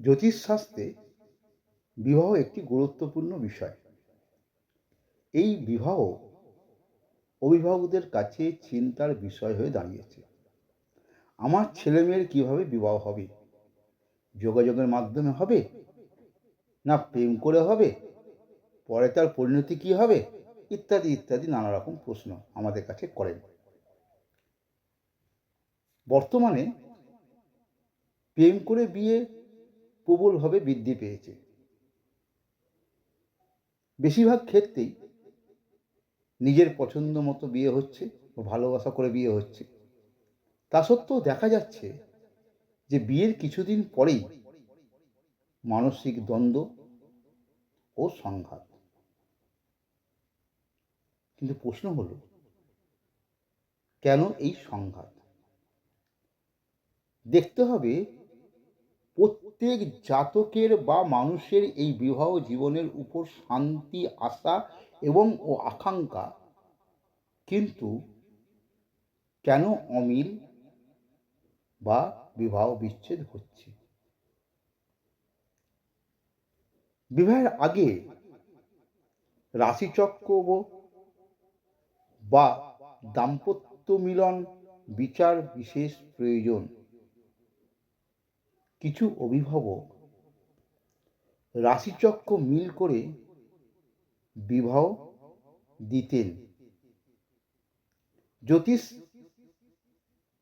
জ্যোতিষশাস্ত্রে বিবাহ একটি গুরুত্বপূর্ণ বিষয়। এই বিবাহ অভিভাবকদের কাছে চিন্তার বিষয় হয়ে দাঁড়িয়েছে। আমার ছেলেমেয়ের কিভাবে বিবাহ হবে? যোগাযোগের মাধ্যমে হবে, না প্রেম করে হবে, পরে তার পরিণতি কি হবে, ইত্যাদি ইত্যাদি নানা রকম প্রশ্ন আমাদের কাছে করেন। বর্তমানে প্রেম করে বিয়ে প্রবলভাবে বৃদ্ধি পেয়েছে। বেশিরভাগ ক্ষেত্রেই নিজের পছন্দ মতো বিয়ে হচ্ছে ও ভালোবাসা করে বিয়ে হচ্ছে। তা সত্ত্বেও দেখা যাচ্ছে যে বিয়ের কিছুদিন পরেই মানসিক দ্বন্দ্ব ও সংঘাত। কিন্তু প্রশ্ন হলো, কেন এই সংঘাত? দেখতে হবে প্রত্যেক জাতকের বা মানুষের এই বিবাহ জীবনের উপর শান্তি, আশা এবং আকাঙ্ক্ষা, কিন্তু কেন অমিল বা বিবাহ বিচ্ছেদ হচ্ছে? বিবাহের আগে রাশিচক্র বা দাম্পত্য মিলন বিচার বিশেষ প্রয়োজন। কিছু অভিভাবক রাশিচক্র মিল করে বিবাহ দিতেন।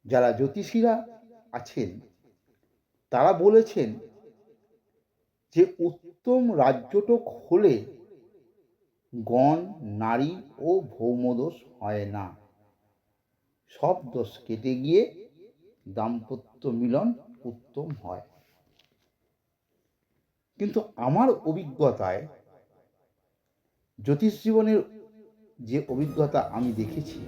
যারা জ্যোতিষীরা আছেন তারা বলেছেন যে উত্তম রাজ্যটক হলে গণ, নারী ও ভৌমদোষ হয় না, সব দোষ কেটে গিয়ে দাম্পত্য মিলন উত্তম হয়। কিন্তু আমার অভিজ্ঞতায়, জ্যোতিষ জীবনের যে অভিজ্ঞতা আমি দেখেছি,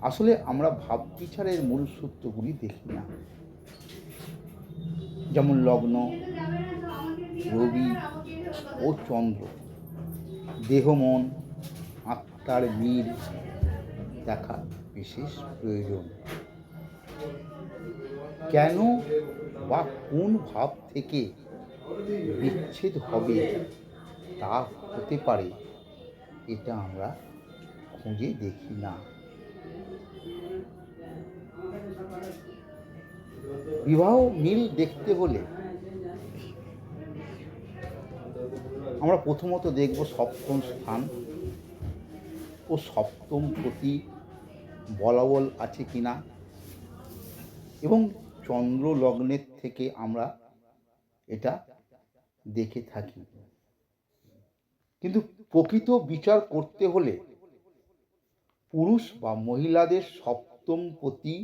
আসলে আমরা ভাব বিচারের মূল সূত্রগুলি দেখি না। যেমন লগ্ন, রবি ও চন্দ্র, দেহ, মন, আত্মার মিল দেখা বিশেষ প্রয়োজন। কেন বা কোন ভাব থেকে বিচ্ছেদ হবে তা হতে পারে, এটা আমরা খুঁজে দেখি না। বিবাহ মিল দেখতে হলে আমরা প্রথমত দেখব সপ্তম স্থান ও সপ্তম পতি বলবৎ আছে কিনা, এবং চন্দ্র লগ্নের থেকে আমরা এটা দেখে থাকি। কিন্তু প্রকৃত বিচার করতে হলে পুরুষ বা মহিলাদের সপ্তম পতি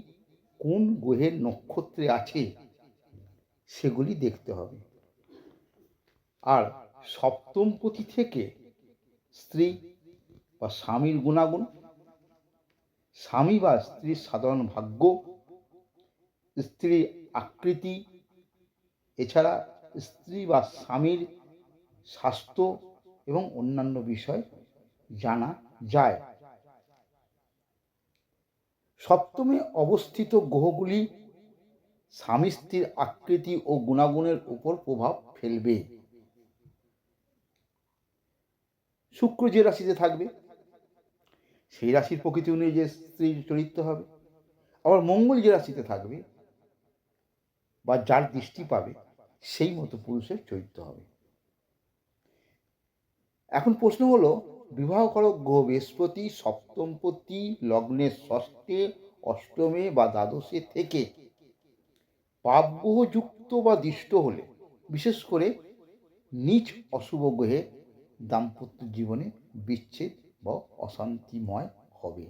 কোন গ্রহের নক্ষত্রে আছে সেগুলি দেখতে হবে। আর সপ্তম পতি থেকে স্ত্রী বা স্বামীর গুণাগুণ, স্বামী বা স্ত্রীর সাধারণ ভাগ্য, স্ত্রীর আকৃতি, এছাড়া স্ত্রী বা স্বামীর স্বাস্থ্য এবং অন্যান্য বিষয় জানা যায়। সপ্তমে অবস্থিত গ্রহগুলি স্বামী স্ত্রীর আকৃতি ও গুণাগুণের উপর প্রভাব ফেলবে। শুক্র যে রাশিতে থাকবে সেই রাশির প্রকৃতি অনুযায়ী যে স্ত্রীর চরিত্র হবে। আবার মঙ্গল যে রাশিতে থাকবে বা যার দৃষ্টি পাবে সেই মতো পুরুষের চরিত্র হবে। এখন প্রশ্ন হলো, বিবাহকারক গ্রহ বৃহস্পতি সপ্তমপতি লগ্নের ষষ্ঠে, অষ্টমে বা দ্বাদশে থেকে পাপ গ্রহ যুক্ত বা দৃষ্ট হলে, বিশেষ করে নিজ অশুভ গ্রহে দাম্পত্য জীবনে বিচ্ছেদ বা অশান্তিময় হবে।